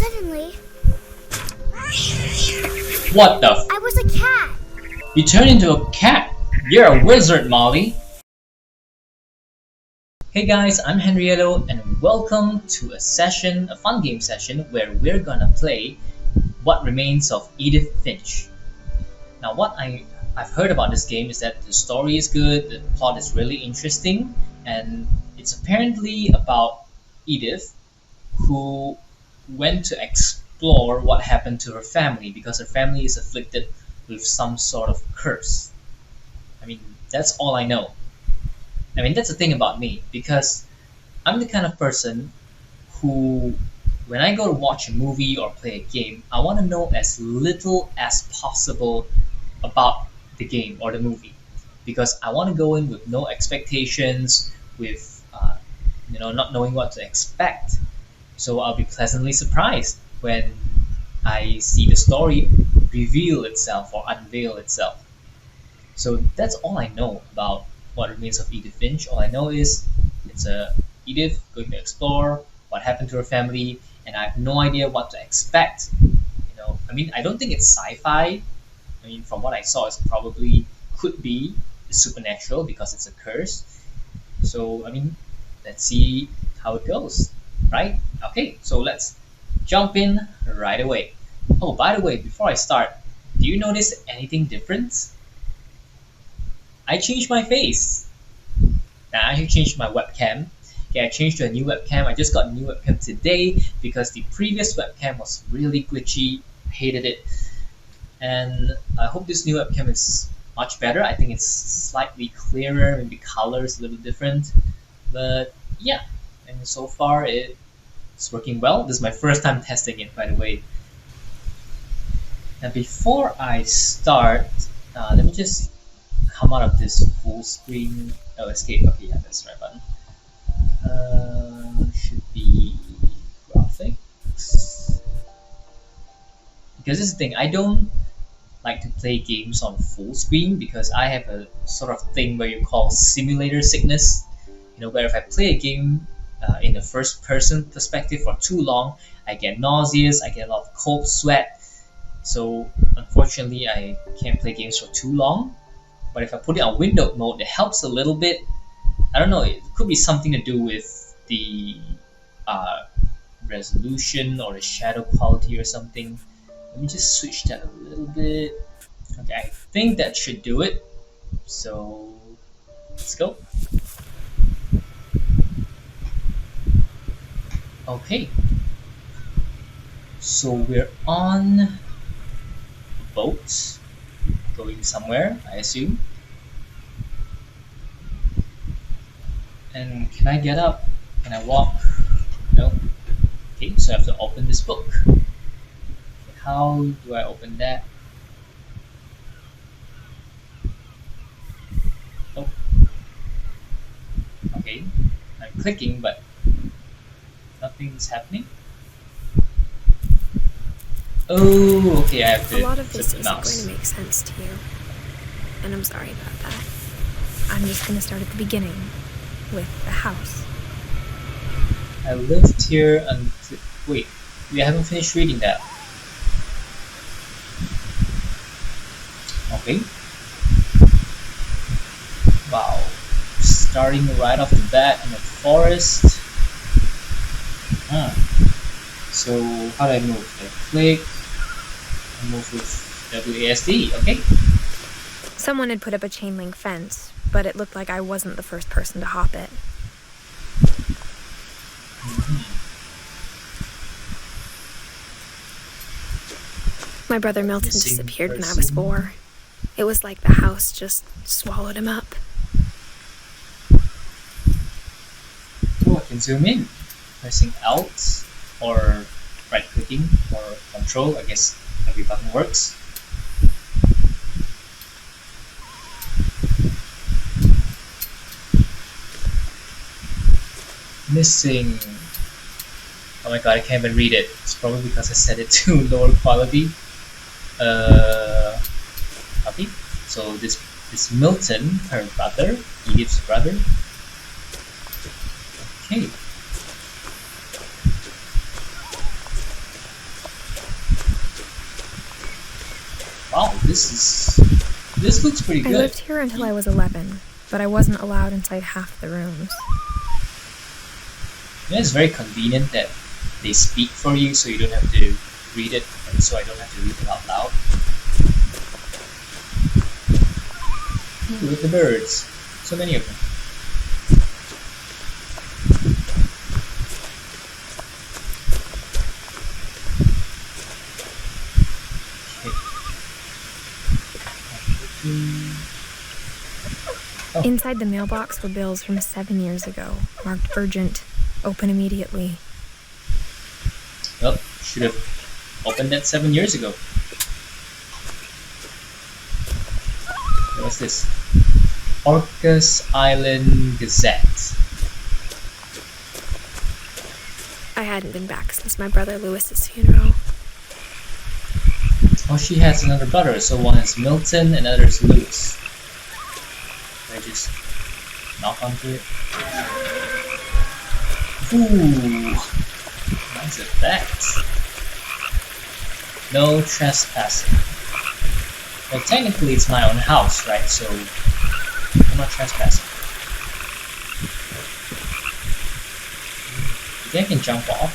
suddenly... What the I was a cat! You turned into a cat! You're a wizard, Molly! Hey guys, I'm Henryellow and welcome to a fun game session where we're gonna play What Remains of Edith Finch. Now I've heard about this game is that the story is good, the plot is really interesting, and it's apparently about Edith who went to explore what happened to her family because her family is afflicted with some sort of curse. I mean, that's all I know. I mean, that's the thing about me because I'm the kind of person who, when I go to watch a movie or play a game, I want to know as little as possible about the game or the movie because I want to go in with no expectations, with not knowing what to expect. So I'll be pleasantly surprised when I see the story reveal itself or unveil itself. So that's all I know about What Remains of Edith Finch. All I know is it's a Edith going to explore what happened to her family, and I have no idea what to expect. I mean, I don't think it's sci-fi. I mean, from what I saw, it probably could be supernatural because it's a curse. So, I mean, let's see how it goes, right? Okay, so let's jump in right away. Oh, by the way, before I start, do you notice anything different? I changed my face. Now, I actually changed my webcam. Okay, I changed to a new webcam. I just got a new webcam today because the previous webcam was really glitchy. I hated it. And I hope this new webcam is much better. I think it's slightly clearer, maybe colors a little different. But yeah, and so far it's working well. This is my first time testing it, by the way. Now before I start, let me just come out of this full screen. Oh, escape. Okay, yeah, that's the right button. Should be graphics. Because this is the thing, I don't like to play games on full screen because I have a sort of thing where you call simulator sickness. Where if I play a game in a first person perspective for too long, I get nauseous, I get a lot of cold sweat. So unfortunately, I can't play games for too long. But if I put it on windowed mode, it helps a little bit. I don't know, it could be something to do with the resolution or the shadow quality or something. Let me just switch that a little bit. Okay, I think that should do it. So let's go. Okay. So we're on a boat going somewhere, I assume. And can I get up? Can I walk? No. Okay, so I have to open this book. How do I open that? Oh. Okay, I'm clicking, but nothing's happening. Oh, okay, I have to. A lot of this the isn't mouse. going to make sense to you, and I'm sorry about that. I'm just going to start at the beginning, with the house. I lived here until... Wait, we haven't finished reading that. Okay. Wow. Starting right off the bat in the forest. So how do I move? I click. I move with WASD. Okay. Someone had put up a chain link fence, but it looked like I wasn't the first person to hop it. My brother Milton disappeared when I was 4. It was like the house just swallowed him up. Oh, I can zoom in. Pressing Alt or right clicking or Control. I guess every button works. Missing. Oh my god, I can't even read it. It's probably because I set it to lower quality. Okay. So this Milton, her brother, Edith's brother. Okay. Wow, this looks pretty I good. lived here until I was 11, but I wasn't allowed inside half the rooms. You know, it's very convenient that they speak for you so you don't have to read it, and so I don't have to read it out loud. Ooh, look at the birds. So many of them. Oh. Inside the mailbox were bills from 7 years ago, marked urgent, open immediately. Well, should have opened that 7 years ago. What's this? Orcas Island Gazette. I hadn't been back since my brother Lewis's funeral. Oh, she has another brother, so one is Milton and another is Lewis. Can I just knock onto it? Ooh, nice effect. No trespassing. Well, technically it's my own house, right? So I'm not trespassing. You think I can jump off?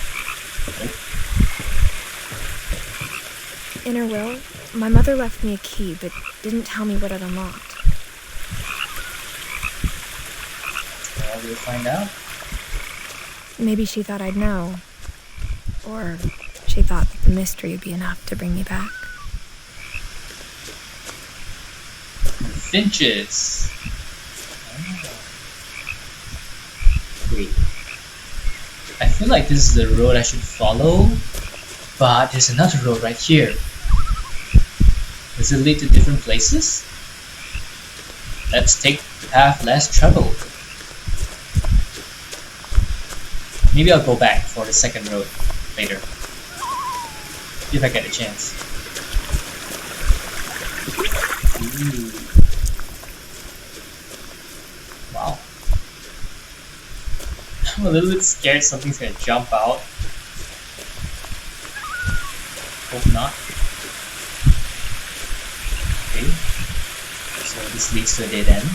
Nope. In her will, my mother left me a key, but didn't tell me what it unlocked. Well, we'll find out. Maybe she thought I'd know. Or she thought that the mystery would be enough to bring me back. Finches. Wait. I feel like this is the road I should follow, but there's another road right here. Does it lead to different places? Let's take the path less traveled. Maybe I'll go back for the second road later, if I get a chance. Ooh. Wow. I'm a little bit scared something's gonna jump out. Hope not. Okay. So this leads to a dead end.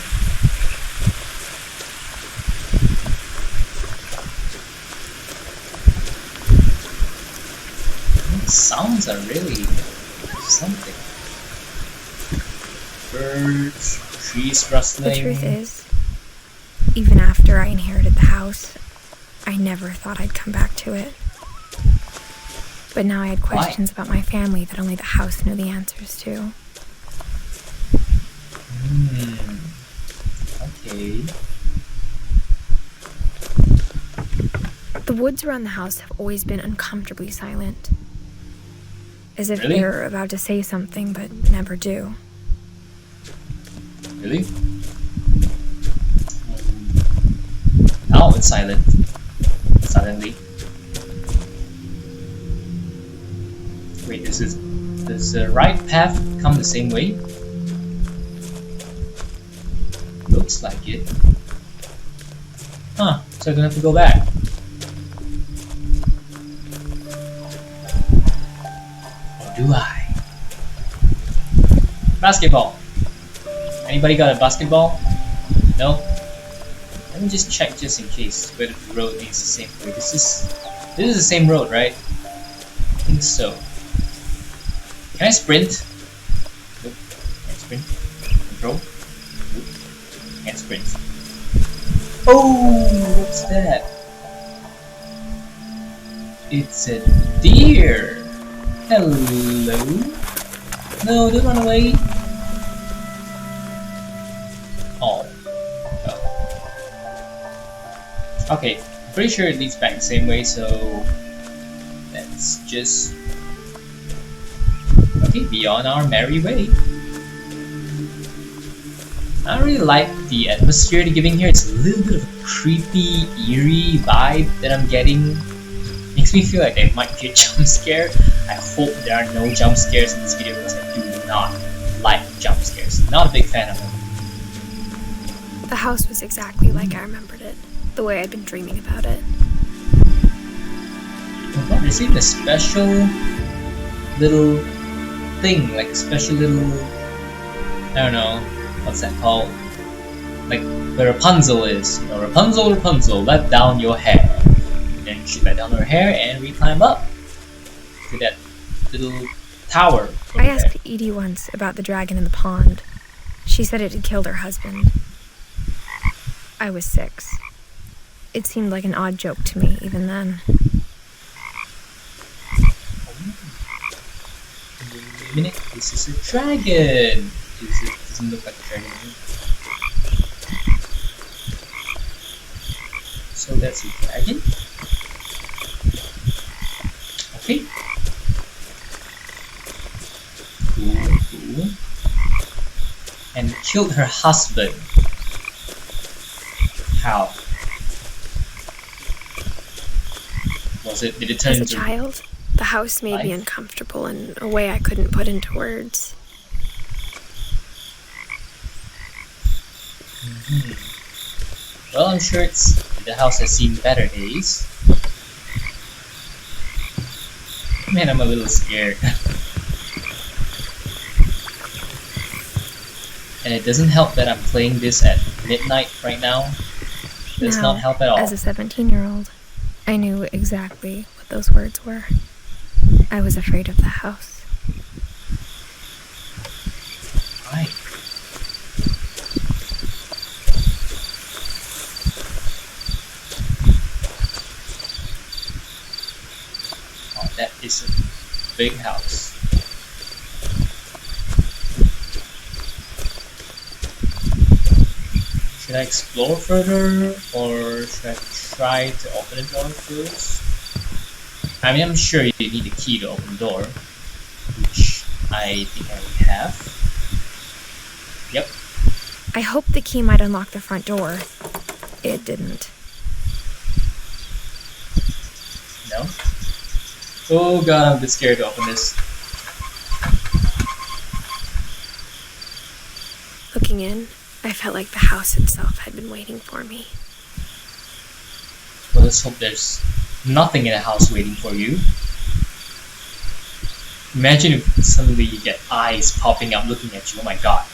The sounds are really something. Birds, trees rustling. The truth is, even after I inherited the house, I never thought I'd come back to it. But now I had questions about my family that only the house knew the answers to. Okay. The woods around the house have always been uncomfortably silent. As if Really? they're about to say something but never do. Really? Now it's silent. Suddenly. Wait, does the right path come the same way? Looks like it. Huh, so I don't have to go back. Or do I? Basketball. Anybody got a basketball? No? Let me just check just in case whether the road leads the same way. This is the same road, right? I think so. Can I sprint? Nope. Can't sprint. Control? Nope. Can't sprint. Oh, what's that? It's a deer. Hello. No, don't run away. Oh. Okay, pretty sure it leads back the same way, so let's just be on our merry way. I really like the atmosphere they're giving here. It's a little bit of a creepy, eerie vibe that I'm getting. Makes me feel like there might be a jump scare. I hope there are no jump scares in this video because I do not like jump scares. Not a big fan of them. The house was exactly like I remembered it, the way I'd been dreaming about it. I received a special little thing, like a special little, I don't know, what's that called? Like where Rapunzel is. You know, Rapunzel, Rapunzel, let down your hair. And then she let down her hair and we climb up to that little tower. I asked Edie once about the dragon in the pond. She said it had killed her husband. I was 6. It seemed like an odd joke to me even then. Wait a minute, this is a dragon! It doesn't look like a dragon. So that's a dragon? Okay. Cool. And killed her husband. How? Did it turn As a into child, the house made me uncomfortable in a way I couldn't put into words. Well, I'm sure the house has seen better days. Man, I'm a little scared. And it doesn't help that I'm playing this at midnight right now. It does not help at all. As a 17-year-old, I knew exactly what those words were. I was afraid of the house. Right. Oh, that is a big house. Should I explore further, or should I try to open the door first? I mean, I'm sure you need a key to open the door, which I think I would have. Yep. I hoped the key might unlock the front door. It didn't. No? Oh god, I'm a bit scared to open this. Looking in, I felt like the house itself had been waiting for me. Well, let's hope there's nothing in the house waiting for you. Imagine if suddenly you get eyes popping up looking at you. Oh my god.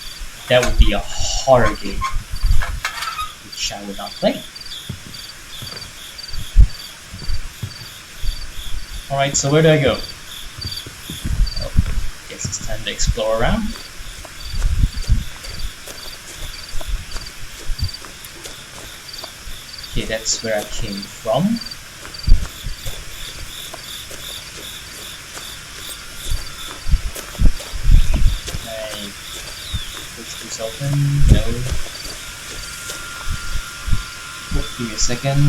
That would be a horror game. Which I would not play. Alright, so where do I go? Oh, guess it's time to explore around. Okay, that's where I came from. Can I push this open? No. Oh, give me a second.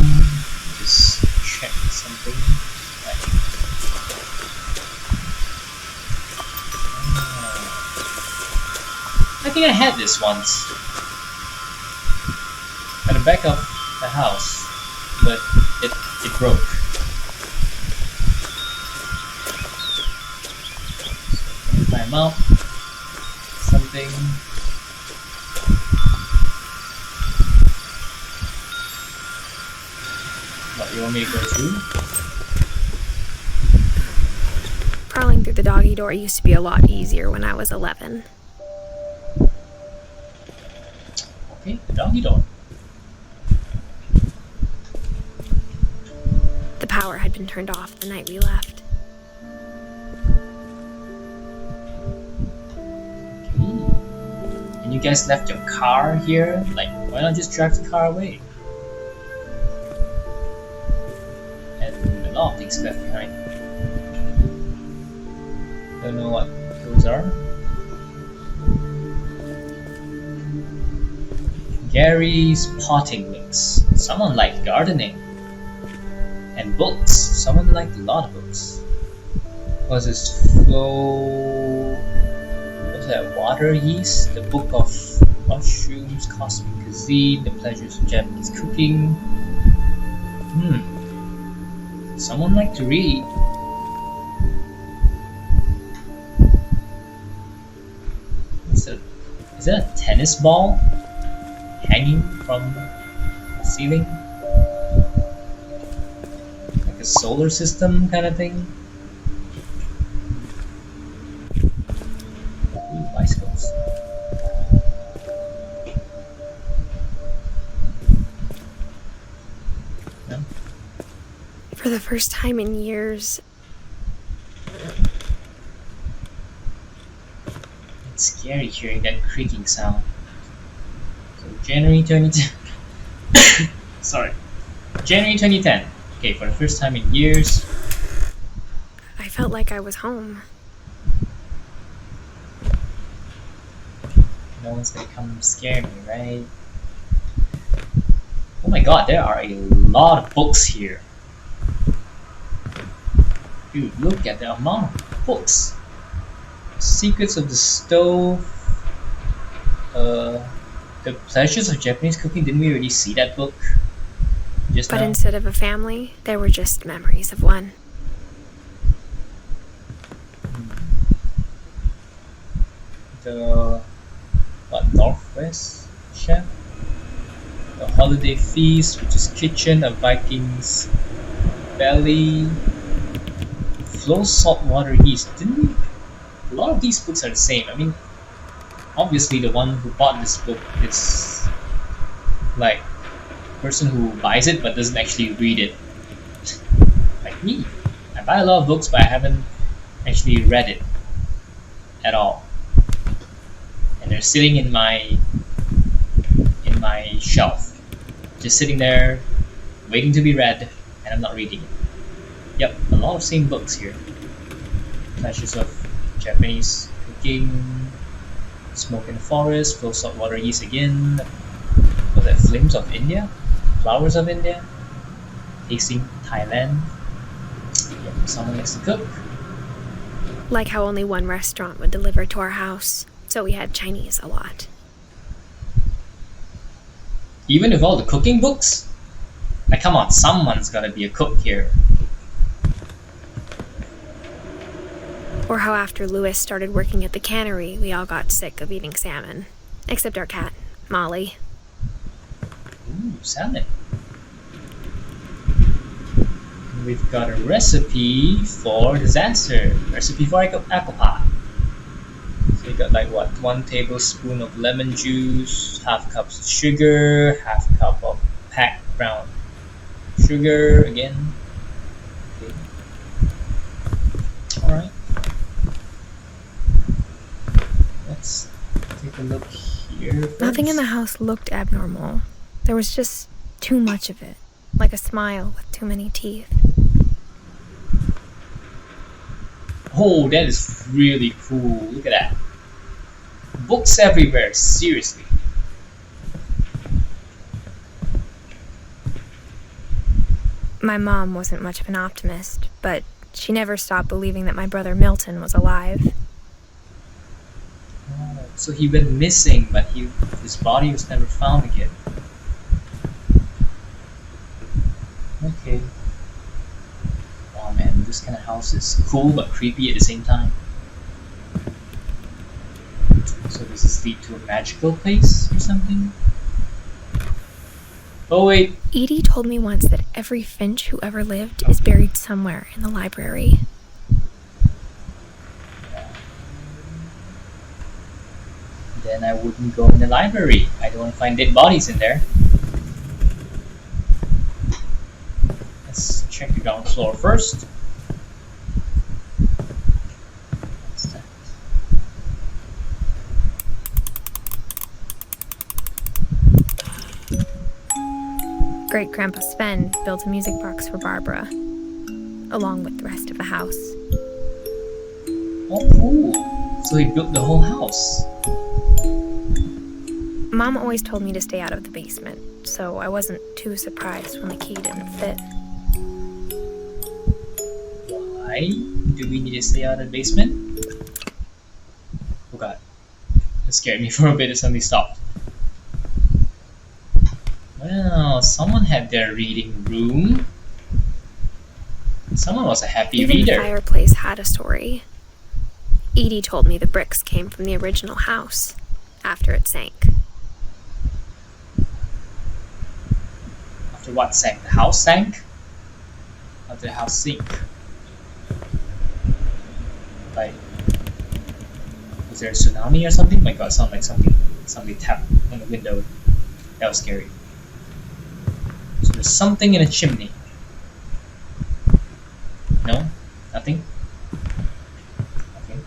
Just check something. Right. I think I had this once. At the back of the house, but it broke. So climb up. Something. What, you want me to go through? Crawling through the doggy door used to be a lot easier when I was 11. Okay, the doggy door. The power had been turned off the night we left. Okay. And you guys left your car here? Like, why not just drive the car away? And a lot of things left behind. Don't know what those are. Gary's potting mix. Someone liked gardening. And books. Someone liked a lot of books. Was this flow? What's that? Water yeast? The book of mushrooms, cosmic cuisine, the pleasures of Japanese cooking. Someone liked to read. Is that a tennis ball hanging from the ceiling? Like a solar system kind of thing? For the first time in years, It's scary hearing that creaking sound. So January 2010. Sorry. January 2010. Okay, for the first time in years. I felt like I was home. No one's gonna come scare me, right? Oh my god, there are a lot of books here. Dude, look at the amount of books. Secrets of the Stove. The Pleasures of Japanese Cooking. Didn't we already see that book just But now? instead of a family, there were just memories of one. The Northwest Chef, the Holiday Feast, which is Kitchen, a Viking's Belly, Flow Saltwater Yeast. Didn't we? A lot of these books are the same. I mean, obviously the one who bought this book is like the person who buys it but doesn't actually read it. Like me. I buy a lot of books but I haven't actually read it at all. And they're sitting in my shelf, just sitting there waiting to be read, and I'm not reading it. Yep, a lot of same books here. Pleasures of Japanese Cooking, Smoke in the Forest, Flow Saltwater Yeast again. Was that Flames of India? Flowers of India? Tasting Thailand. Yep, someone likes to cook. Like how only one restaurant would deliver to our house, so we had Chinese a lot. Even with all the cooking books? Like, come on, someone's gotta be a cook here. Or how after Louis started working at the cannery, we all got sick of eating salmon. Except our cat, Molly. Ooh, salmon. And we've got a recipe for disaster. Recipe for apple pie. So you got like what? 1 tablespoon of lemon juice, half cups of sugar, half cup of packed brown sugar again. Okay. Alright. Let's take a look here first. Nothing in the house looked abnormal. There was just too much of it, like a smile with too many teeth. Oh, that is really cool. Look at that. Books everywhere, seriously. My mom wasn't much of an optimist, but she never stopped believing that my brother Milton was alive. Oh, so he went missing, but his body was never found again. Okay. Oh man, this kind of house is cool but creepy at the same time. So does this lead to a magical place or something? Oh wait. Edie told me once that every Finch who ever lived is buried somewhere in the library. Then I wouldn't go in the library. I don't want to find dead bodies in there. Let's check the ground floor first. What's that? Great-Grandpa Sven built a music box for Barbara, along with the rest of the house. Oh, cool. So he built the whole house. Mom always told me to stay out of the basement, so I wasn't too surprised when the key didn't fit. Why do we need to stay out of the basement? Oh god. That scared me for a bit and suddenly stopped. Well, someone had their reading room. Someone was a happy Even reader. the fireplace had a story. Edie told me the bricks came from the original house, after it sank. After what sank? The house sank? After the house sink? Like, was there a tsunami or something? Oh my god, it sounded like somebody tapped on the window. That was scary. So there's something in a chimney. No? Nothing? Okay.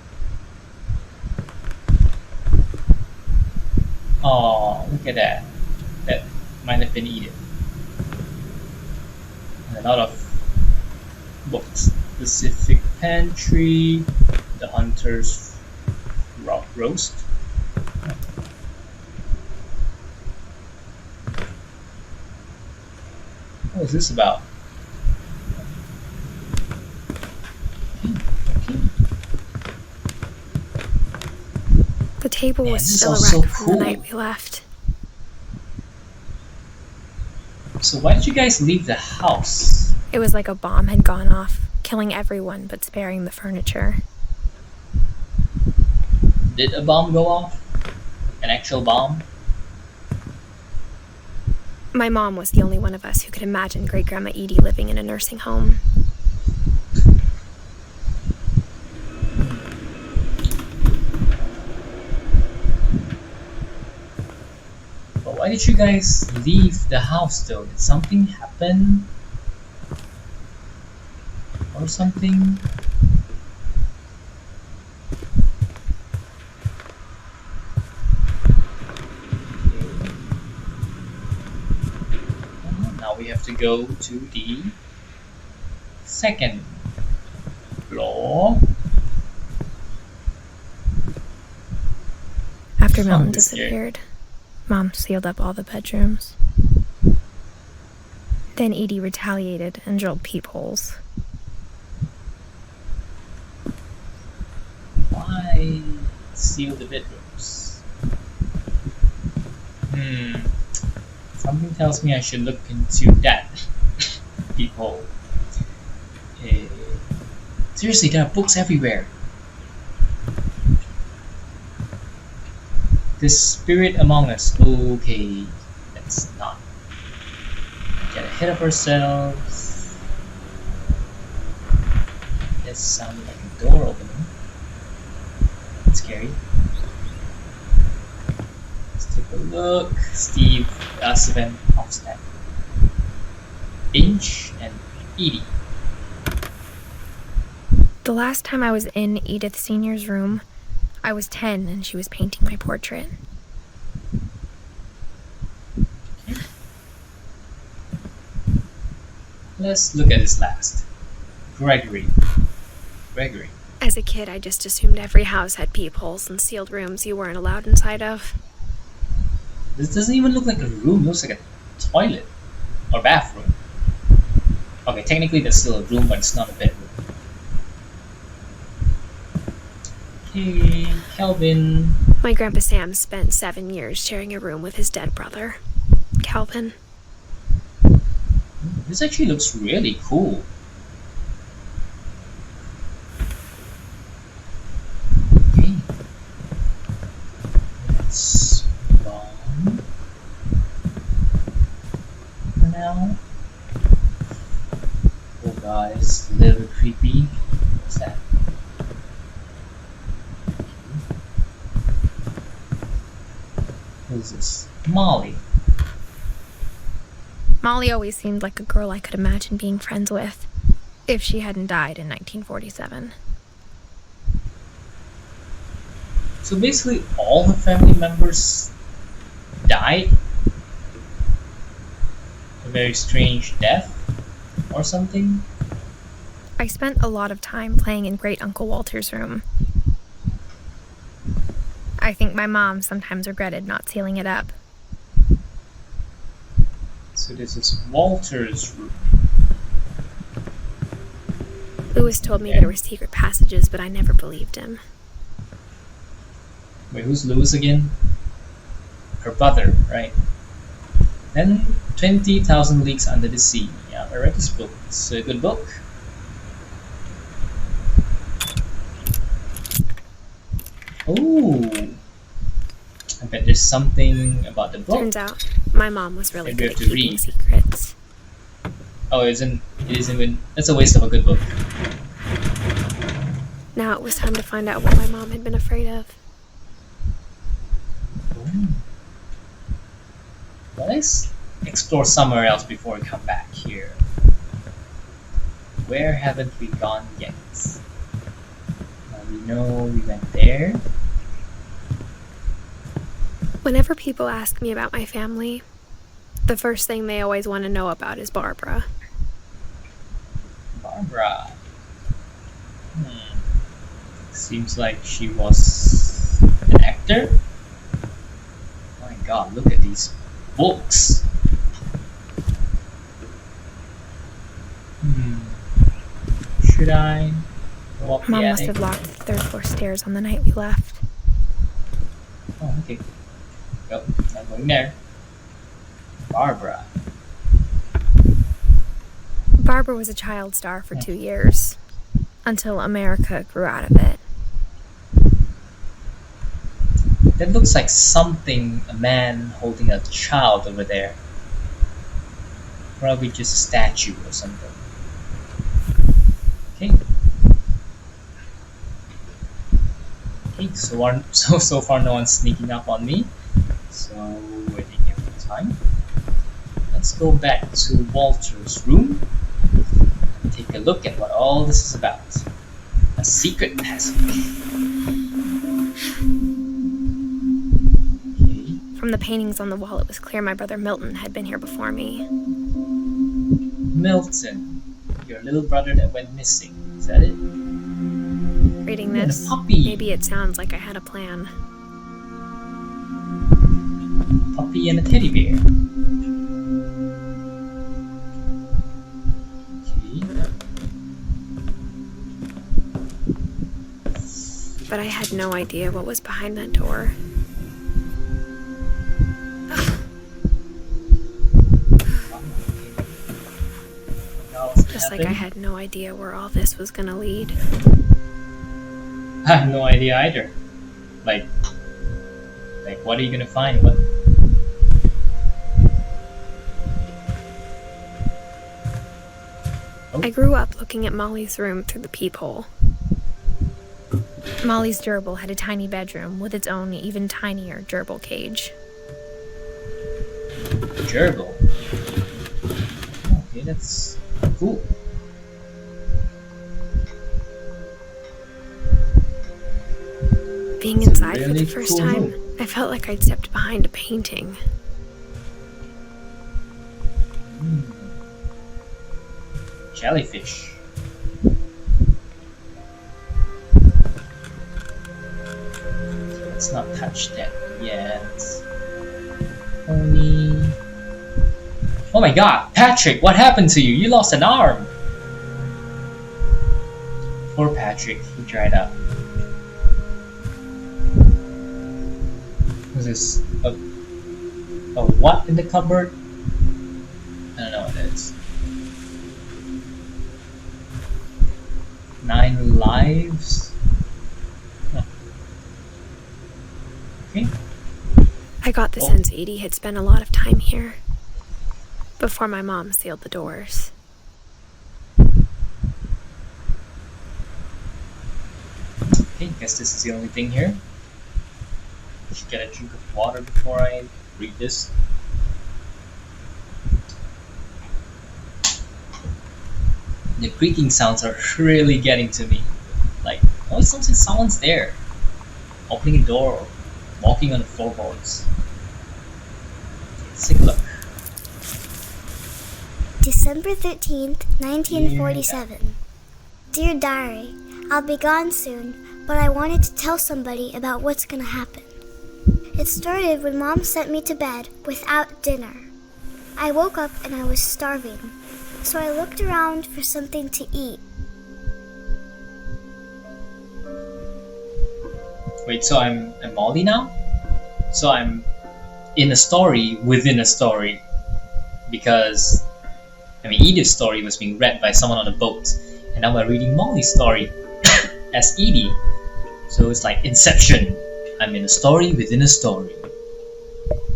Oh, look at that. That might have been Edith. And a lot of books. Pacific Pantry, The Hunter's Roast. What is this about? Okay. The table was this is still a also wreck from the cool. night we left. So why did you guys leave the house? It was like a bomb had gone off, killing everyone but sparing the furniture. Did a bomb go off? An actual bomb? My mom was the only one of us who could imagine Great-Grandma Edie living in a nursing home. But why did you guys leave the house though? Did something happen? Or something? Now we have to go to the second floor. After Milton this here. disappeared, Mom sealed up all the bedrooms. Then Edie retaliated and drilled peepholes. Why seal the bedrooms? Something tells me I should look into that peephole. Seriously, there are books everywhere. The spirit among us. Okay, let's not get ahead of ourselves. This sounded like a door opening. That's scary. Let's take a look. Steve, Sven Hofstad, Finch, and Edie. The last time I was in Edith Sr.'s room, I was 10 and she was painting my portrait. Okay. Let's look at this last. Gregory. As a kid, I just assumed every house had peepholes and sealed rooms you weren't allowed inside of. This doesn't even look like a room, it looks like a toilet or bathroom. Okay, technically that's still a room, but it's not a bedroom. Okay, Calvin. My Grandpa Sam spent 7 years sharing a room with his dead brother, Calvin. This actually looks really cool. Okay. That's gone for now. Oh god, it's a little creepy. What's that? Who's this? Molly. Molly always seemed like a girl I could imagine being friends with, if she hadn't died in 1947. So basically all the family members died? A very strange death or something? I spent a lot of time playing in Great Uncle Walter's room. I think my mom sometimes regretted not sealing it up. So this is Walter's room. Lewis told me there were secret passages, but I never believed him. Wait, who's Lewis again? Her brother, right? Then 20,000 Leagues Under the Sea. Yeah, I read this book. It's a good book. Oh, I bet there's something about the book. Turns out, my mom was really Maybe good we at have to keeping read. secrets. Oh, it isn't even. That's a waste of a good book. Now it was time to find out what my mom had been afraid of. Well, let's explore somewhere else before we come back here. Where haven't we gone yet? We know we went there. Whenever people ask me about my family, the first thing they always want to know about is Barbara. Barbara. Seems like she was an actor. Oh my god, look at these books. Should I go up Mom the must attic? have locked the third floor stairs on the night we left. Oh, okay. Go. I'm going there. Barbara. Barbara was a child star for 2 years, until America grew out of it. That looks like something, a man holding a child over there. Probably just a statue or something. Okay. Okay, so far no one's sneaking up on me. So we're taking a little time. Let's go back to Walter's room and take a look at what all this is about. A secret passage. Okay. From the paintings on the wall, it was clear my brother Milton had been here before me. Milton, your little brother that went missing. Is that it? Reading And a this, puppy. maybe it sounds like I had a plan. Puppy and a teddy bear. Okay. But I had no idea what was behind that door. Just like I had no idea where all this was gonna lead. I have no idea either. Like what are you gonna find? What? Oh. I grew up looking at Molly's room through the peephole. Molly's gerbil had a tiny bedroom with its own even tinier gerbil cage. Gerbil. Okay, that's cool. Being It's a inside for really the first cool time, room. I felt like I'd stepped behind a painting. Jellyfish. Let's not touch that yet. Pony. Oh my god, Patrick, what happened to you? You lost an arm. Poor Patrick, he dried up. Was this a what in the cupboard? I don't know what it is. 9 lives? Huh. Okay. I got the sense Edie had spent a lot of time here before my mom sealed the doors. Okay, guess this is the only thing here. I should get a drink of water before I read this. The creaking sounds are really getting to me. Like, always sounds like someone's there. Opening a door or walking on the floorboards. Let's take a look. December 13th, 1947. Dear Diary, I'll be gone soon, but I wanted to tell somebody about what's gonna happen. It started when Mom sent me to bed without dinner. I woke up and I was starving, so I looked around for something to eat. Wait, so I'm Molly now? So I'm in a story within a story. Because, I mean, Edith's story was being read by someone on a boat. And now we're reading Molly's story as Edie. So it's like Inception. I'm in a story within a story.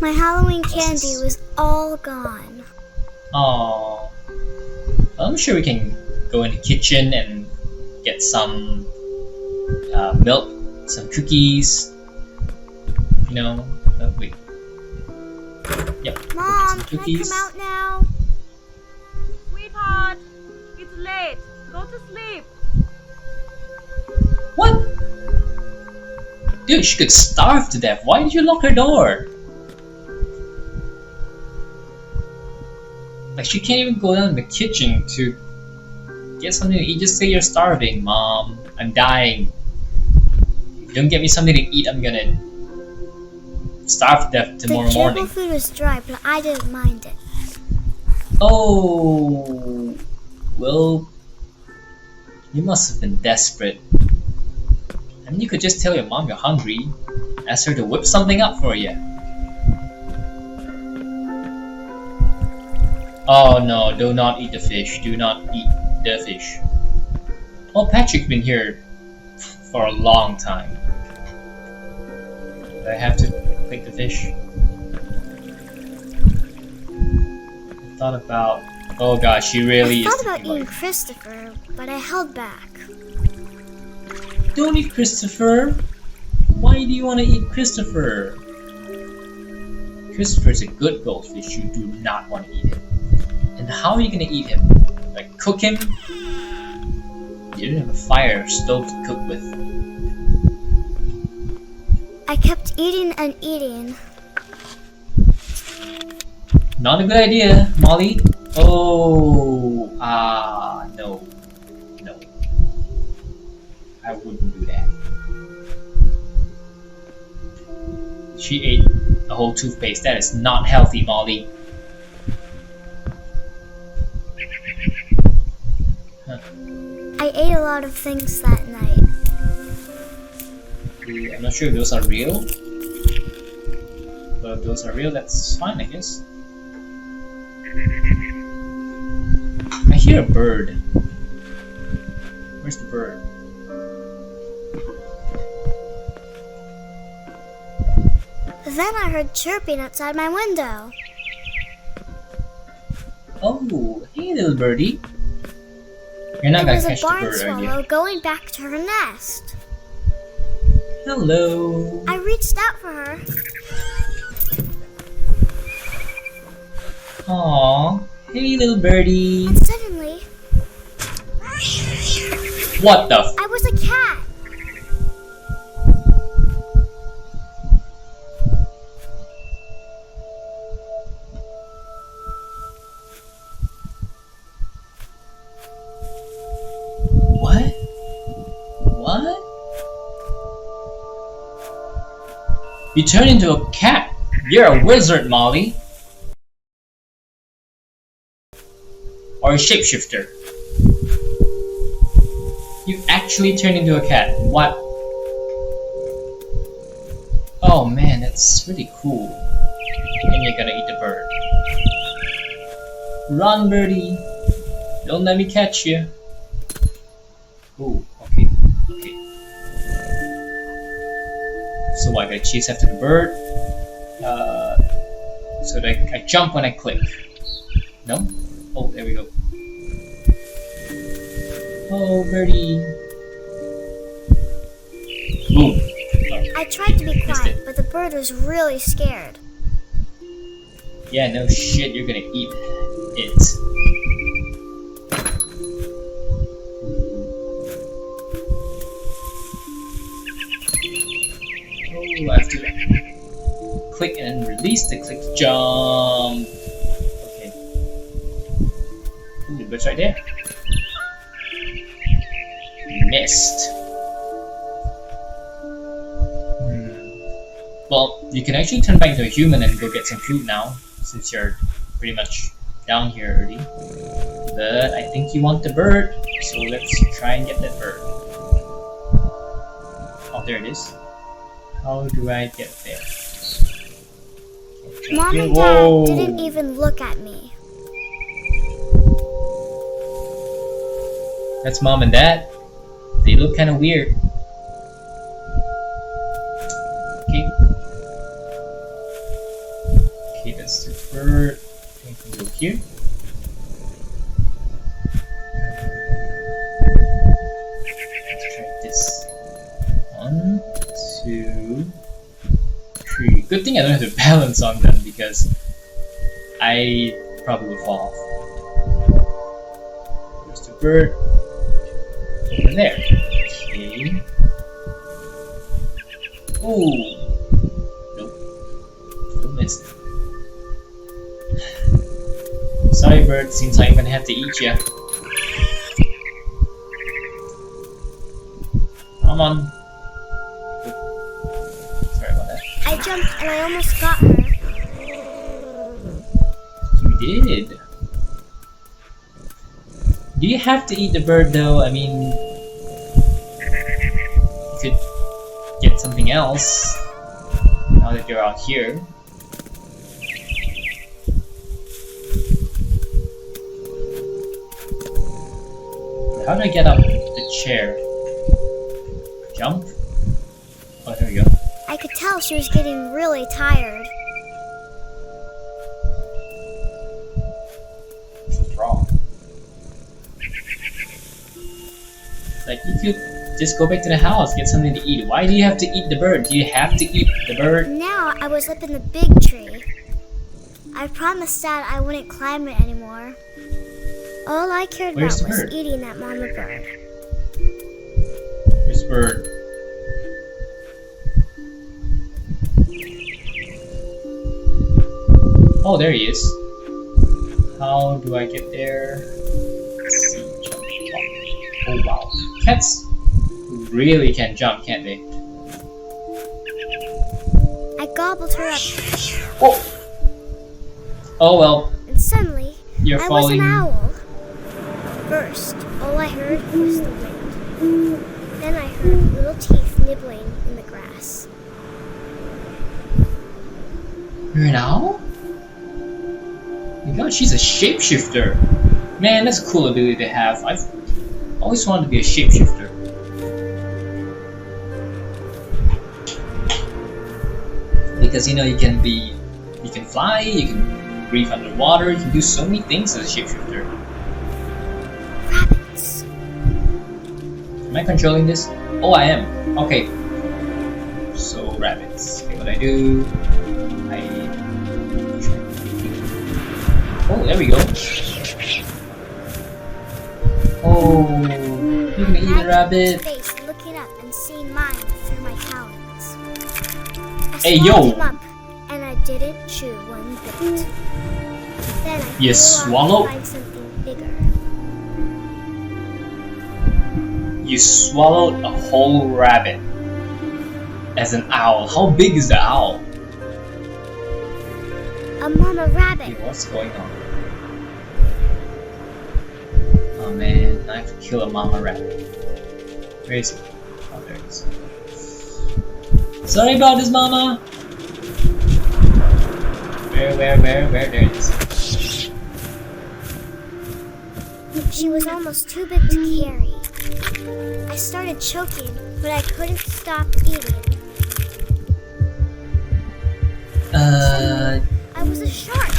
My Halloween candy was all gone. Oh, I'm sure we can go in the kitchen and get some milk, some cookies. You know, wait. Yep. Mom, some can I cookies. come out now? Sweetheart, it's late. Go to sleep. What? Dude, she could starve to death. Why did you lock her door? Like, she can't even go down in the kitchen to get something to eat. Just say you're starving, Mom. I'm dying. If you don't get me something to eat, I'm gonna starve to death tomorrow morning. The food was dry, but I didn't mind it. Oh, well, you must have been desperate. I mean, you could just tell your mom you're hungry, ask her to whip something up for you. Oh no, do not eat the fish. Do not eat the fish. Oh, Patrick's been here for a long time. Do I have to click the fish? I thought about... Oh gosh, she really is. I thought about eating Christopher, but I held back. Don't eat Christopher! Why do you want to eat Christopher? Christopher's a good goldfish, you do not want to eat him. And how are you going to eat him? Like, cook him? You don't have a fire stove to cook with. I kept eating and eating. Not a good idea, Molly. Oh, no. No. I wouldn't do that. She ate a whole toothpaste. That is not healthy, Molly. Huh. I ate a lot of things that night. I'm not sure if those are real. But if those are real, that's fine, I guess. I hear a bird. Where's the bird? Then I heard chirping outside my window. Oh, hey little birdie. You're not It gonna was a catch the barn bird, are swallow you? going back to her nest. Hello. I reached out for her. Aww. Hey little birdie. And suddenly, What the f- I was a cat. What? What? You turn into a cat. You're a wizard, Molly. Or a shapeshifter. You actually turned into a cat. What? Oh man, that's really cool. And you're gonna eat the bird. Run, birdie. Don't let me catch you. Oh, okay. Okay. So I gotta chase after the bird. So that I jump when I click. No? Oh, there we go. Oh, birdie. Boom. Oh, I tried to be missed quiet, it. but the bird was really scared. Yeah, no shit, you're gonna eat it. Oh, I have to click and release the click to jump. Okay. Ooh, the bird's right there. Missed. Well, you can actually turn back into a human and go get some food now, since you're pretty much down here already. But I think you want the bird, so let's try and get that bird. Oh, there it is. How do I get there? Mom and Whoa. Dad didn't even look at me. That's Mom and Dad. They look kind of weird. Okay. Okay, that's the bird. I think we can go here. Let's try this. 1, 2, 3. Good thing I don't have to balance on them because I probably would fall off. There's the bird. Over there. Okay. Ooh. Nope. Still missed. Sorry, bird. Seems like I'm gonna have to eat ya. Come on. Sorry about that. I jumped and I almost got her. You did. Do you have to eat the bird though? I mean, you could get something else now that you're out here. How do I get up the chair? Jump? Oh, there we go. I could tell she was getting really tired. What's wrong? Like, you could just go back to the house, get something to eat. Why do you have to eat the bird? Do you have to eat the bird? Now I was up in the big tree. I promised Dad I wouldn't climb it anymore. All I cared Where's about the was bird? eating that mama bird. Where's the bird? Oh, there he is. How do I get there? Let's see, jump, jump. Oh wow. Cats really can jump, can't they? I gobbled her up, Oh! Oh well, and suddenly you're I was falling. an owl. First, all I heard was the wind. Then I heard little teeth nibbling in the grass. You're an owl? Oh my god, she's a shapeshifter! Man, that's a cool ability to have. I've always wanted to be a shapeshifter. Because you know, you can fly, you can breathe underwater, you can do so many things as a shapeshifter. Rabbits. Am I controlling this? Oh, I am. Okay. So, rabbits. Okay, what I do? Oh, there we go. Oh, you can eat a rabbit. Face looking up and seeing mine through my talons. I Hey, swallowed yo. him up, and I didn't chew one bit. Then I You flew off swallowed? to find something bigger. You swallowed a whole rabbit as an owl. How big is the owl? A mama rabbit. Hey, what's going on? Oh man, I have to kill a mama rabbit. Where is he? Oh, there he is. Sorry about this, mama! Where, there it is. She was almost too big to carry. I started choking, but I couldn't stop eating. I was a shark.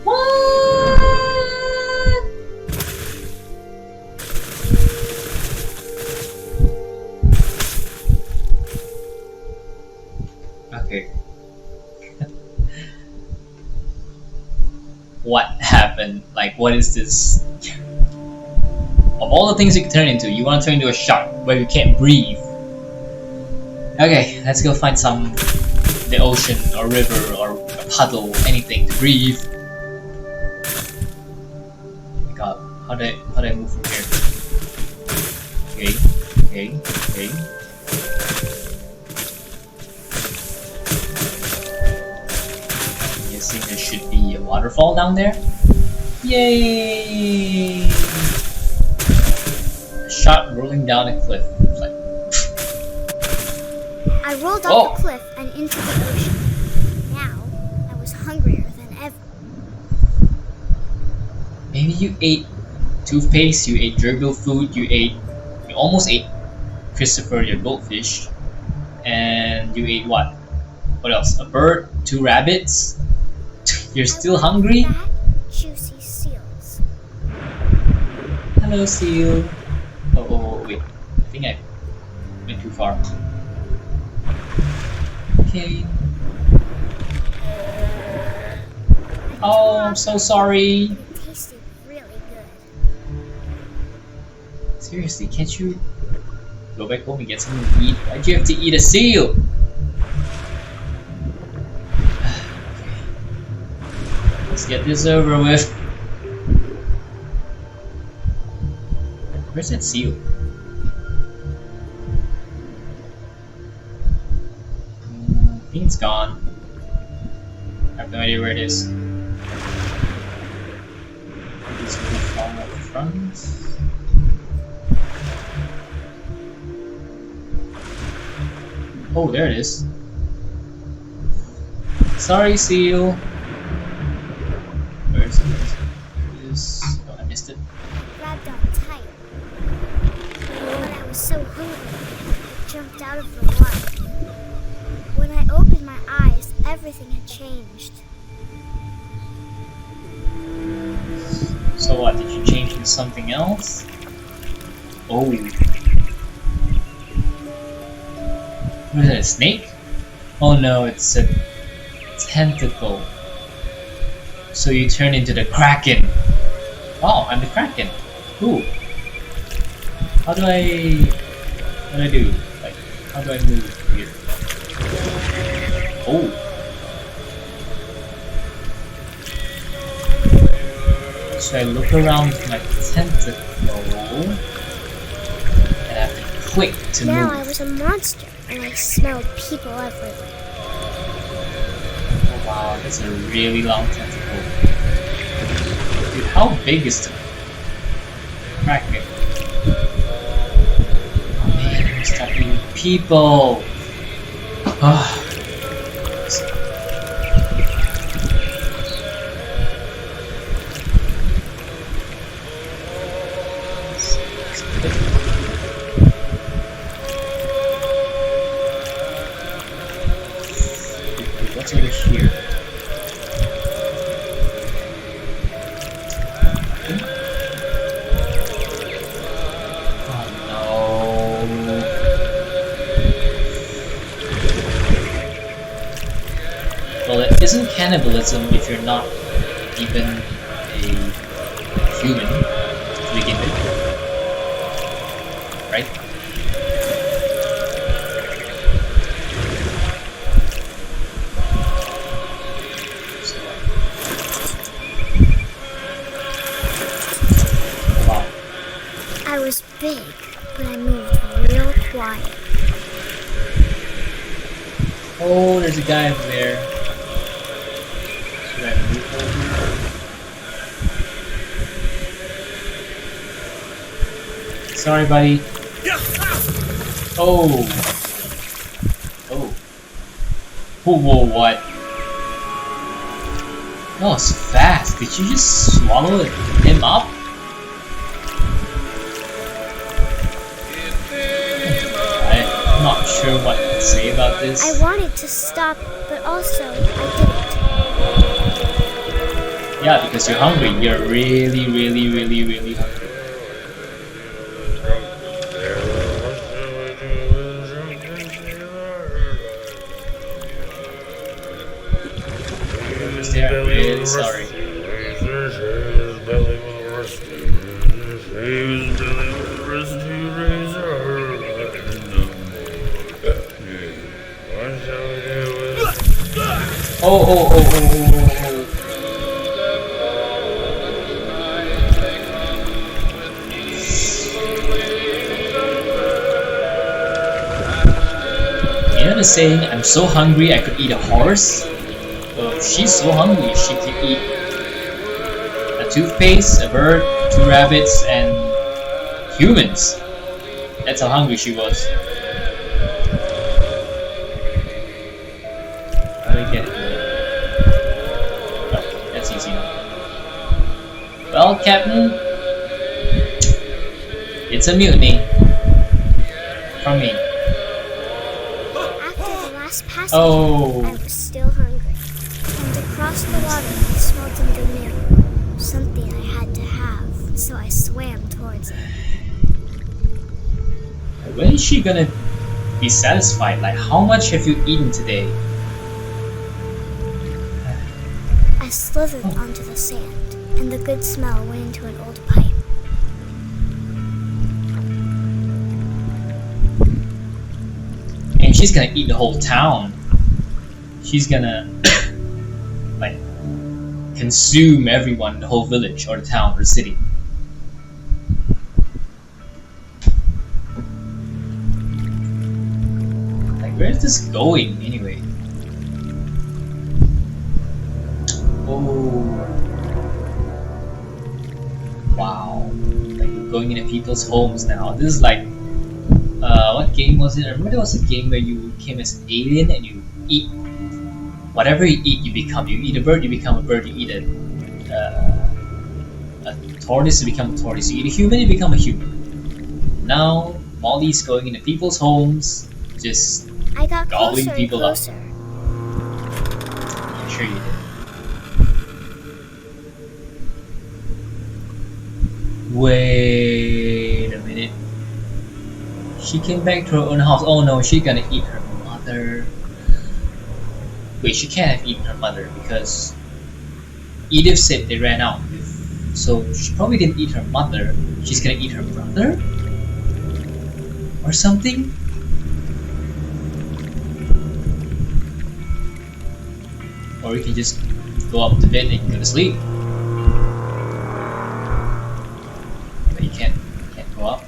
What? Okay. What happened? Like, what is this? Of all the things you can turn into, you want to turn into a shark where you can't breathe. Okay, let's go find the ocean or river or a puddle, anything to breathe. Oh my god, how do I move from here? Okay. I'm guessing there should be a waterfall down there. Yay! A shot rolling down a cliff. It's like, I rolled off Oh. the cliff and into the ocean. Now, I was hungrier than ever. maybe you ate toothpaste, you ate gerbil food, you almost ate Christopher, your goldfish, and you ate what? What else? A bird, 2 rabbits? You're still I wanted hungry? fat, juicy seals. Hello, seal. Oh, wait. I think I went too far. Okay. Oh, I'm so sorry. It tasted really good. Seriously, can't you go back home and get something to eat? Why'd you have to eat a seal? Okay. Let's get this over with. Where's that seal? I think it's gone. I have no idea where it is. It's really far up front. Oh, there it is. Sorry, seal. Where is it? There it is. Oh, I missed it. Grabbed on tight. When I was so hungry, I jumped out of the water. When I opened my eyes, everything had changed. So what, did you change into something else? Oh. What is it, a snake? Oh no, it's a tentacle. So you turn into the Kraken. Oh, I'm the Kraken. Cool. How do I do? Like, how do I move here? Oh. So I look around with my tentacle and I have to click to Now move. I was a monster and I smelled people everywhere. Oh wow, that's a really long tentacle. Dude, how big is the Kraken? Oh man, I'm stuck eating people. Ah. What's over here? Oh no. Well, it isn't cannibalism if you're not even a human to begin with. Right? Wow. I was big, but I moved real quiet. Oh, there's a guy over there. Should I move over? Sorry, buddy. Oh. Oh. Whoa, whoa, what? That was fast. Did you just swallow him up? I'm not sure what to say about this. I wanted to stop, but also I didn't. Yeah, because you're hungry. You're really, really, really, really hungry. I'm really sorry. Oh. You know the saying, I'm so hungry I could eat a horse? Well, she's so hungry she could eat a toothpaste, a bird, 2 rabbits, and humans. That's how hungry she was. How do I get it? Oh, that's easy enough. Well, Captain, it's a mutiny. From me. After the last passage, Oh. I was still hungry. And across the water, I smelled something new. Something I had to have, so I swam towards it. When is she gonna be satisfied? Like, how much have you eaten today? I slithered onto the sand, and the good smell went into an old pipe. mean, she's gonna eat the whole town. She's gonna like consume everyone, the whole village or the town or the city. Like, where is this going anyway? Oh, wow! Like we're going into people's homes now. This is like, what game was it? I remember there was a game where you came as an alien and you eat whatever you eat. You become. You eat a bird, you become a bird. You eat a tortoise, you become a tortoise. You eat a human, you become a human. Now Molly's going into people's homes, just I got gobbling closer and people up. closer. I'm sure you did. Wait a minute. She came back to her own house. Oh no, she's gonna eat her mother. Wait, she can't have eaten her mother because Edith said they ran out. So she probably didn't eat her mother. She's gonna eat her brother? Or something? Or you can just go up to bed and go to sleep. But you can't go up.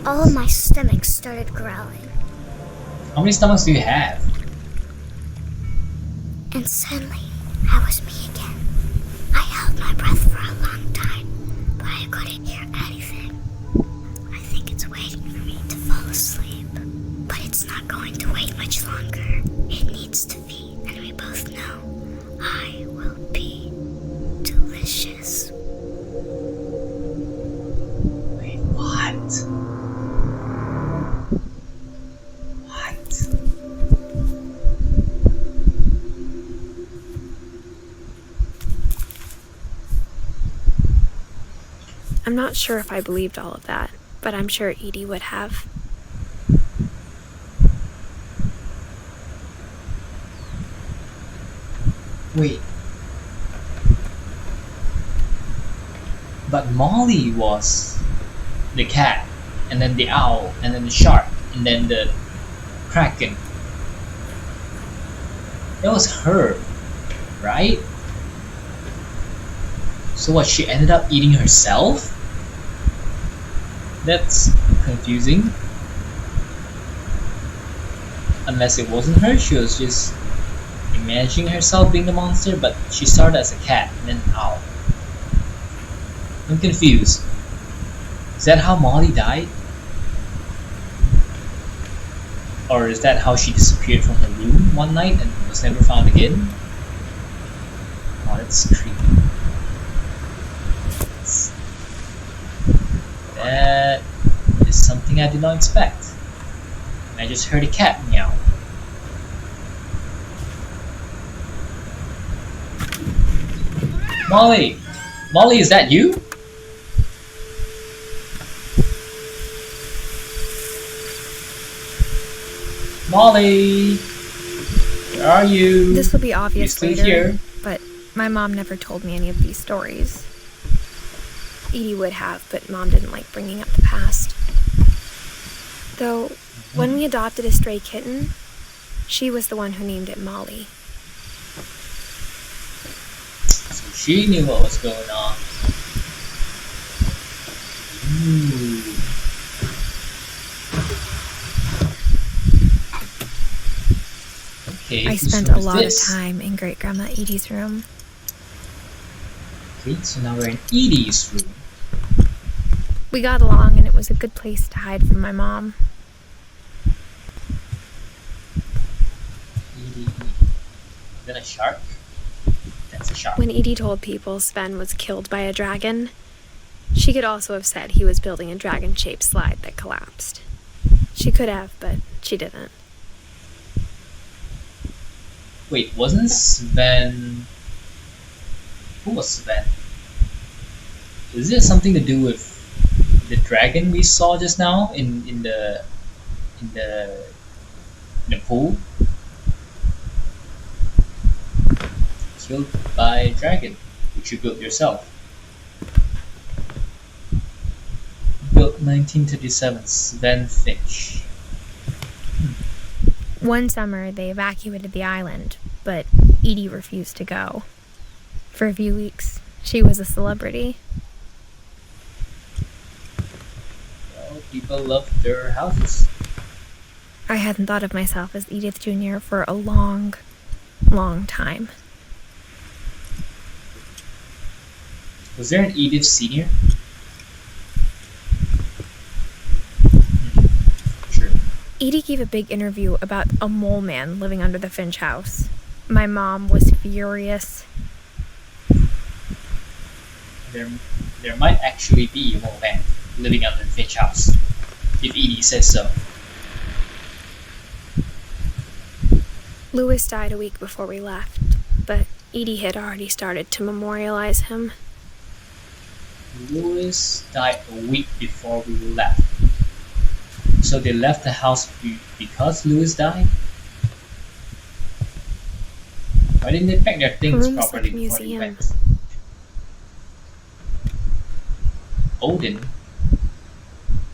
All of my stomach started growling. How many stomachs do you have? And suddenly, I was me again. I held my breath for a long time, but I couldn't hear anything. I think it's waiting for me to fall asleep. But it's not going to wait much longer. It needs to feed, and we both know I will be delicious. Wait, what? I'm not sure if I believed all of that, but I'm sure Edie would have. Wait. But Molly was the cat, and then the owl, and then the shark, and then the kraken. That was her, right? So what, she ended up eating herself? That's confusing. Unless it wasn't her, she was just imagining herself being the monster, but she started as a cat and then an owl. I'm confused. Is that how Molly died? Or is that how she disappeared from her room one night and was never found again? Oh, that's creepy. That is something I did not expect. And I just heard a cat meow. Molly! Molly, is that you? Molly! Where are you? This will be obvious still later, here? but my mom never told me any of these stories. Edie would have, but Mom didn't like bringing up the past. Though, when we adopted a stray kitten, she was the one who named it Molly. So she knew what was going on. Ooh. Okay, I whose spent room a is lot this? of time in Great-Grandma Edie's room. Okay, so now we're in Edie's room. We got along, and it was a good place to hide from my mom. Edie. Is that a shark? That's a shark. When Edie told people Sven was killed by a dragon, she could also have said he was building a dragon-shaped slide that collapsed. She could have, but she didn't. Wait, wasn't Sven... Who was Sven? Is it something to do with the dragon we saw just now in the pool? Killed by a dragon. which you built yourself. Built 1937, Sven Finch. One summer, they evacuated the island, but Edie refused to go. For a few weeks, she was a celebrity. Well, people loved their houses. I hadn't thought of myself as Edith Jr. for a long, long time. Was there an Edith Sr.? Sure. Edie gave a big interview about a mole man living under the Finch house. My mom was furious. There might actually be a mole man living under the Finch house, if Edie says so. Louis died a week before we left, but Edie had already started to memorialize him. Louis died a week before we left. So they left the house because Louis died? Why didn't they pack their things Rooms properly like before they museum. went? Odin?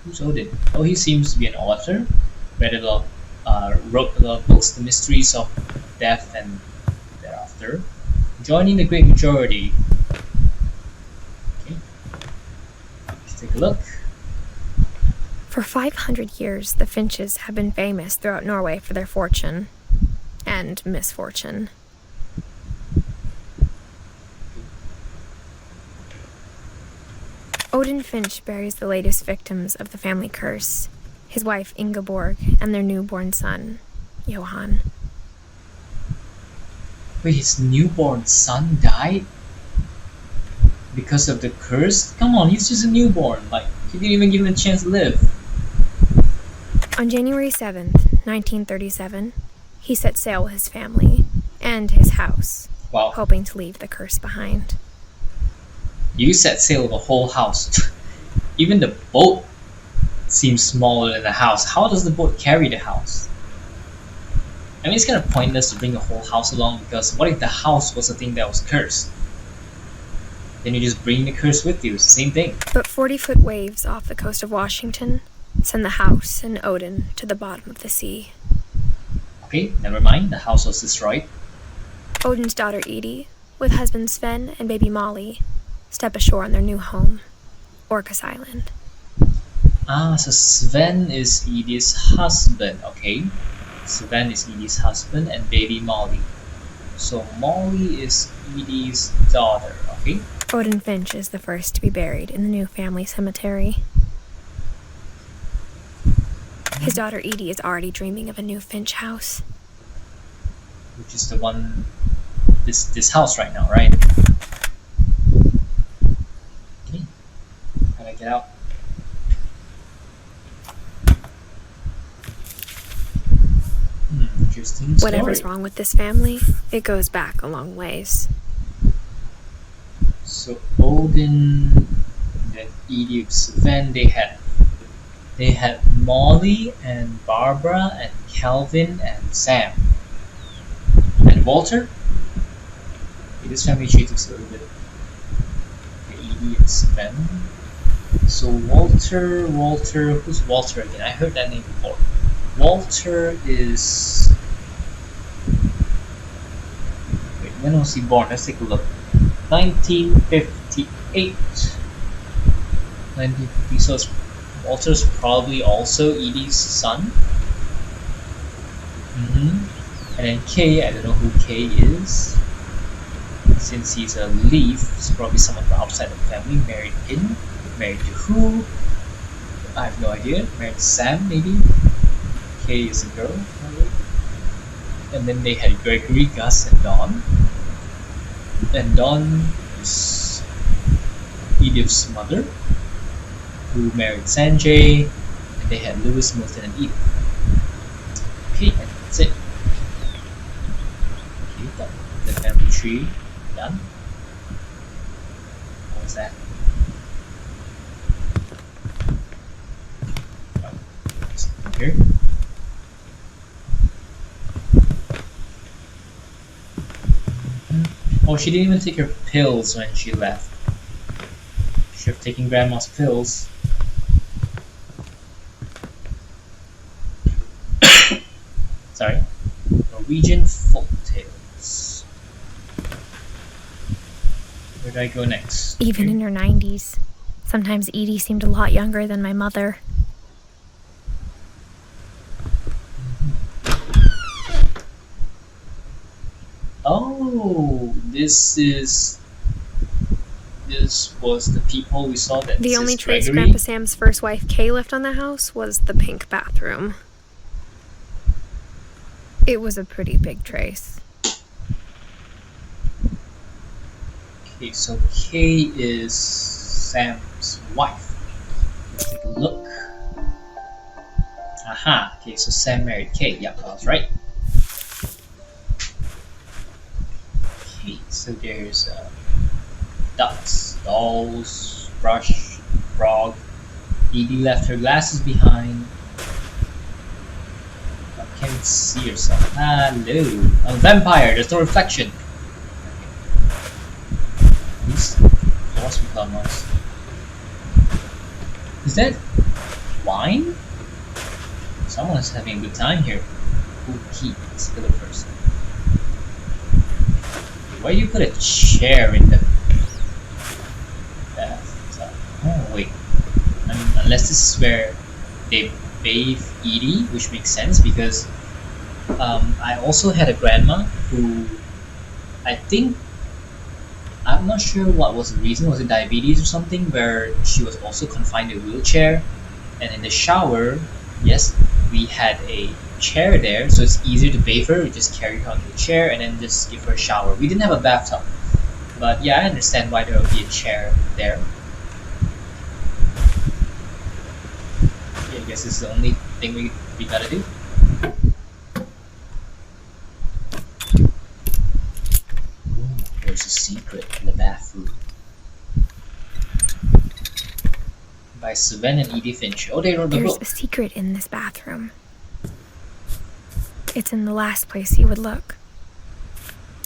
Who's Odin? Oh, he seems to be an author. Wrote a lot of books, The Mysteries of Death and Thereafter. Joining the great majority. Okay. Let's take a look. For 500 years, the Finches have been famous throughout Norway for their fortune and misfortune. Odin Finch buries the latest victims of the family curse, his wife Ingeborg and their newborn son, Johan. Wait, his newborn son died? Because of the curse? Come on, he's just a newborn. Like, he didn't even give him a chance to live. On January 7th, 1937, he set sail with his family and his house, Wow. hoping to leave the curse behind. You set sail of a whole house. Even the boat seems smaller than the house. How does the boat carry the house? I mean, it's kind of pointless to bring a whole house along, because what if the house was a thing that was cursed? Then you just bring the curse with you. It's the same thing. But 40-foot waves off the coast of Washington send the house and Odin to the bottom of the sea. Okay, never mind. The house was destroyed. Odin's daughter Edie, with husband Sven and baby Molly, step ashore on their new home, Orcas Island. Ah, so Sven is Edie's husband. Okay. Sven is Edie's husband and baby Molly. So Molly is Edie's daughter. Okay. Odin Finch is the first to be buried in the new family cemetery. His daughter Edie is already dreaming of a new Finch house. Which is the one, this house right now, right? Okay. How do I get out? Interesting story. Whatever's wrong with this family, it goes back a long ways. So Odin, then Edie, Sven, they had Molly and Barbara and Calvin and Sam. And Walter? Okay, this family tree looks a little bit. Okay, Edie and Sven. So Walter, who's Walter again? I heard that name before. Walter is... Wait, when was he born? Let's take a look. 1958. 1950, so Walter's probably also Edie's son. And then Kay, I don't know who Kay is. Since he's a leaf, he's probably someone from outside the family. Married in. Married to who? I have no idea. Married to Sam, maybe? Kay is a girl, probably. And then they had Gregory, Gus, and Dawn. And Dawn is Edith's mother, who married Sanjay, and they had Louis, Milton, and Edith. Okay, and that's it. Okay, the family tree done. What was that? Here. Oh, she didn't even take her pills when she left. She should have taken Grandma's pills. Sorry. Norwegian folk tales. Where do I go next? Even in her 90s, sometimes Edie seemed a lot younger than my mother. Oh, this was the peephole we saw that The says only trace Gregory. Grandpa Sam's first wife Kay left on the house was the pink bathroom. It was a pretty big trace. Okay, so Kay is Sam's wife. Let's take a look. Aha, okay, so Sam married Kay. Yep, I was right. Okay, so there's ducks, dolls, brush, frog. Edie left her glasses behind. I can't see herself. Hello. A vampire, there's no reflection. These floors become noise. Is that wine? Someone is having a good time here. Who keeps the first? Why do you put a chair in the bathtub? Oh wait. Unless this is where they bathe Edie, which makes sense because I also had a grandma who I'm not sure what was the reason. Was it diabetes or something? Where she was also confined in a wheelchair, and in the shower, yes, we had a chair there, so it's easier to bathe her. We just carry her onto the chair and then just give her a shower. We didn't have a bathtub, but yeah, I understand why there would be a chair there. Yeah, I guess it's the only thing we gotta do. There's a secret in the bathroom. By Sven and Edith Finch. Oh, they wrote the There's book. a secret in this bathroom. It's in the last place you would look.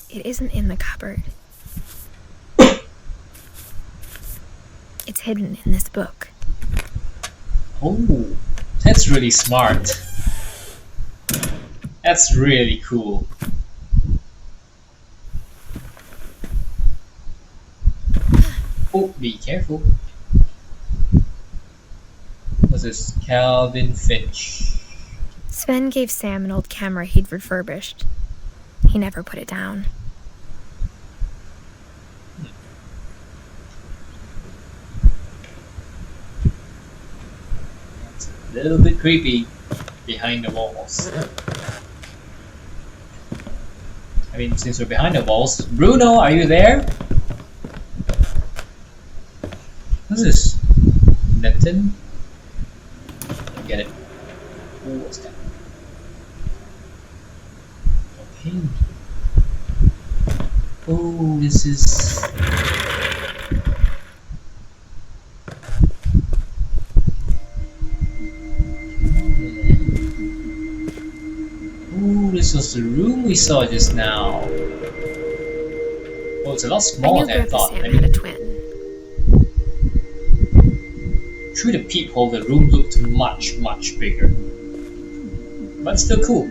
It isn't in the cupboard. It's hidden in this book. Oh, that's really smart. That's really cool. Oh, be careful. What's this? Calvin Finch. Sven gave Sam an old camera he'd refurbished. He never put it down. It's a little bit creepy behind the walls. I mean, since we're behind the walls, Bruno, are you there? What's this? Neptune? Don't get it. Oh, what's that? Okay. Oh, this is. Oh, this was the room we saw just now. Oh, it's a lot I smaller knew than I Grandpa thought. Sam had a twin. Through the peephole, the room looked much, much bigger. But still cool.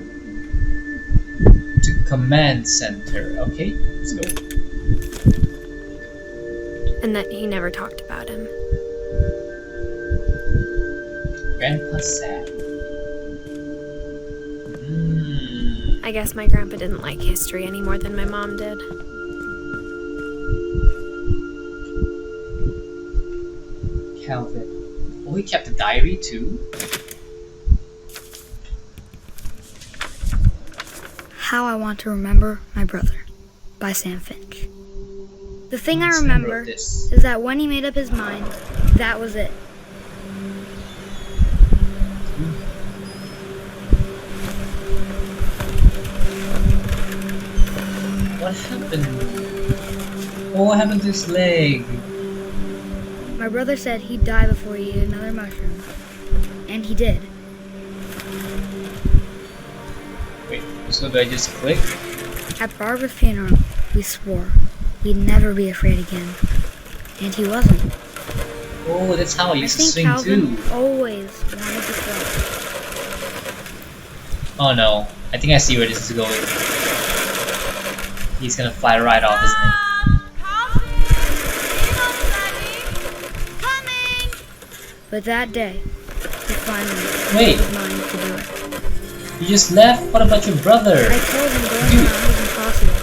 To command center. Okay, let's go. And that he never talked about him. Grandpa Sam. I guess my grandpa didn't like history any more than my mom did. Calvin. Oh, he kept a diary too? How I Want to Remember My Brother by Sam Finch. The thing I Sam remember wrote this. is that when he made up his mind, that was it. What happened? Oh, what happened to his leg? My brother said he'd die before he ate another mushroom. And he did. Wait, so do I just click? At Barbara's funeral, we swore he'd never be afraid again. And he wasn't. Oh, that's how I I used to think swing Calvin too. always wanted to fly. Oh no, I think I see where this is going. He's gonna fly right off, isn't he? But that day, he finally Wait. made his mind to do it. You just left? What about your brother? I told him going Dude. around was impossible.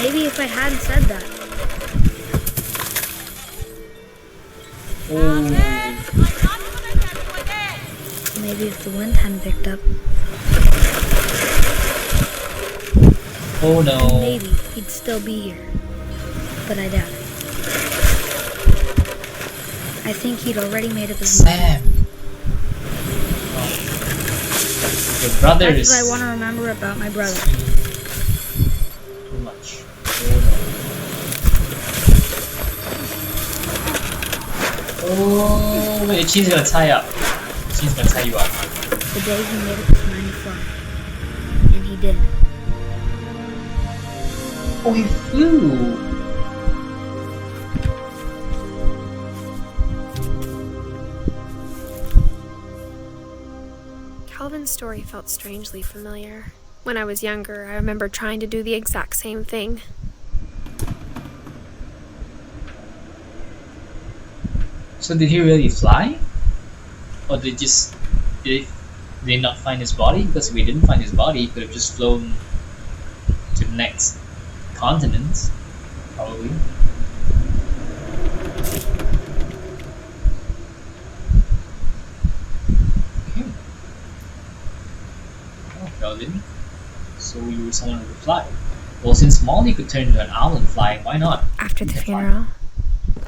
Maybe if I hadn't said that, Oh, maybe if the wind hadn't picked up, oh no. maybe he'd still be here. But I doubt it. I think he'd already made up his mind. Sam. Oh. Your brother That's is what I want to remember about my brother. too much. Oh, wait, she's gonna tie up. She's gonna tie you up. The day he made up his mind to fly. And he did. Oh, he flew. Calvin's story felt strangely familiar. When I was younger, I remember trying to do the exact same thing. So did he really fly? Or did they not find his body? Because if we didn't find his body, he could have just flown to the next continent, probably. Okay. Oh, Calvin. So you were someone who could fly. Well, since Molly could turn into an owl and fly, why not? After the You can fly. funeral,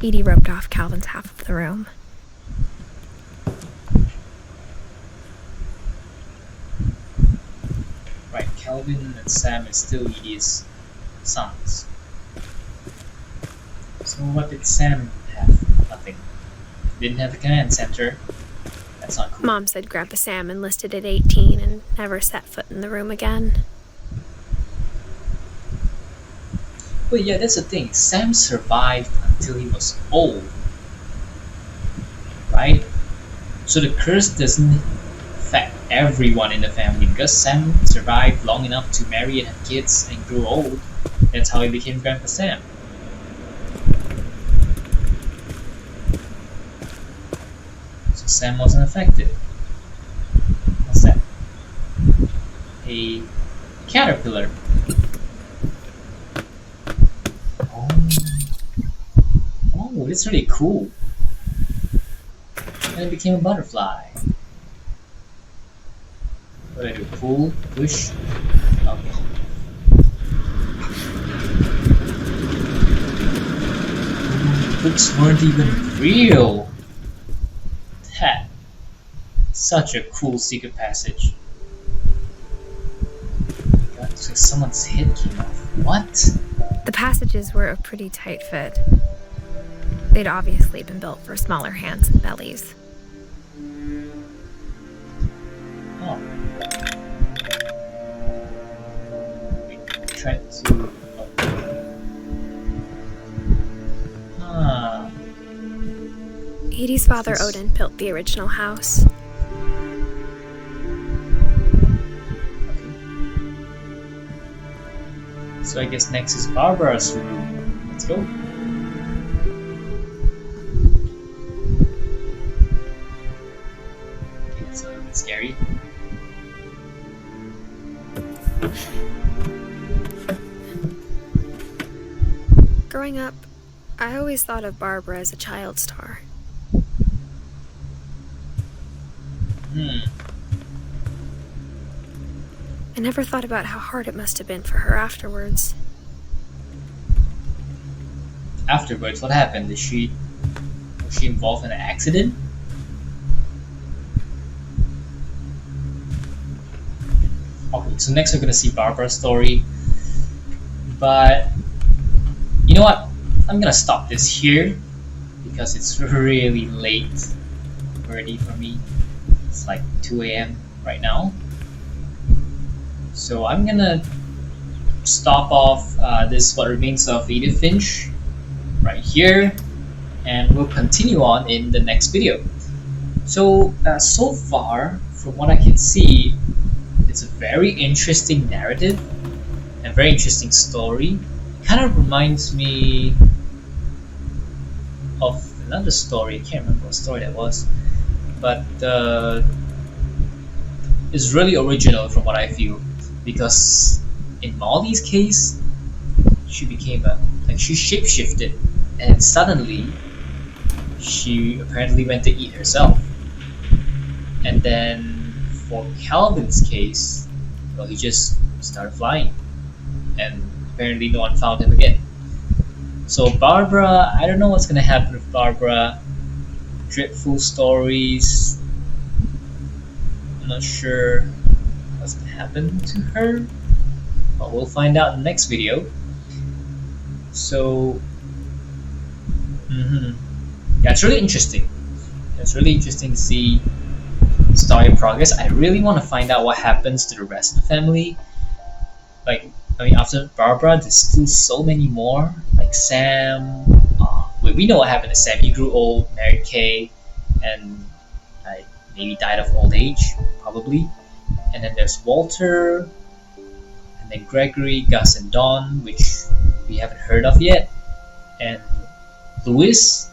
Edie roped off Calvin's half of the room. Right, Calvin and Sam is still Edie's sons. So what did Sam have? Nothing. Didn't have a command center. That's not cool. Mom said Grandpa Sam enlisted at 18 and never set foot in the room again. But yeah, that's the thing. Sam survived until he was old. Right? So the curse doesn't affect everyone in the family because Sam survived long enough to marry and have kids and grew old. That's how he became Grandpa Sam. So Sam wasn't affected. What's that? A caterpillar. Oh, that's really cool. And it became a butterfly. What do I do? Pull? Push? Okay. Books weren't even real. That. Such a cool secret passage. God, it's like someone's head came off. What? The passages were a pretty tight fit. They'd obviously been built for smaller hands and bellies. Oh. We tried to. Ah. Edie's father Odin built the original house. So I guess next is Barbara's room. Let's go. Okay, that's a little bit scary. Growing up, I always thought of Barbara as a child star. I never thought about how hard it must have been for her afterwards. Afterwards, what happened? Was she involved in an accident? Okay, so next we're gonna see Barbara's story. But you know what? I'm gonna stop this here because it's really late already for me. It's like 2 a.m. right now. So I'm gonna stop off this What Remains of Edith Finch right here, and we'll continue on in the next video. So so far, from what I can see, it's a very interesting narrative and very interesting story. It kind of reminds me of another story. I can't remember what story that was, but it's really original from what I feel, because in Molly's case, she became she shapeshifted, and suddenly she apparently went to eat herself. And then for Calvin's case, well, he just started flying, and apparently no one found him again. So Barbara, I don't know what's gonna happen with Barbara. Dreadful stories. I'm not sure what's gonna happen to her, but we'll find out in the next video. So, yeah, it's really interesting. It's really interesting to see story progress. I really want to find out what happens to the rest of the family. Like, I mean, after Barbara, there's still so many more. Like Sam. We know what happened to Sam. He grew old, married Kay, and maybe died of old age, probably. And then there's Walter, and then Gregory, Gus, and Dawn, which we haven't heard of yet. And Louis,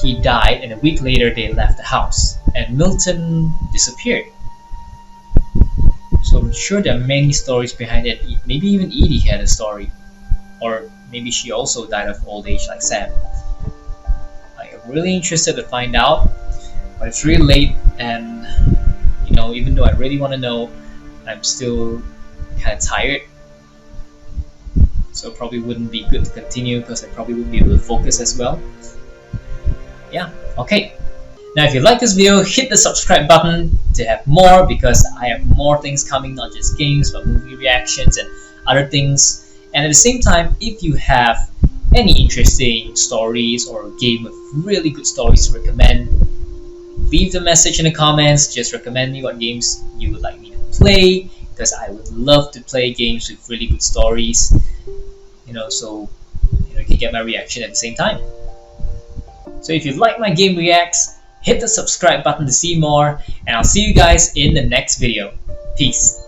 he died, and a week later they left the house. And Milton disappeared. So I'm sure there are many stories behind it. Maybe even Edie had a story, or maybe she also died of old age like Sam. I'm really interested to find out, but it's really late, and even though I really want to know, I'm still kind of tired. So it probably wouldn't be good to continue, because I probably wouldn't be able to focus as well. Yeah, okay. Now if you like this video, hit the subscribe button to have more, because I have more things coming, not just games, but movie reactions and other things. And at the same time, if you have any interesting stories or a game with really good stories to recommend, leave the message in the comments. Just recommend me what games you would like me to play, because I would love to play games with really good stories. So you can get my reaction at the same time. So if you like my game reacts, hit the subscribe button to see more, and I'll see you guys in the next video. Peace.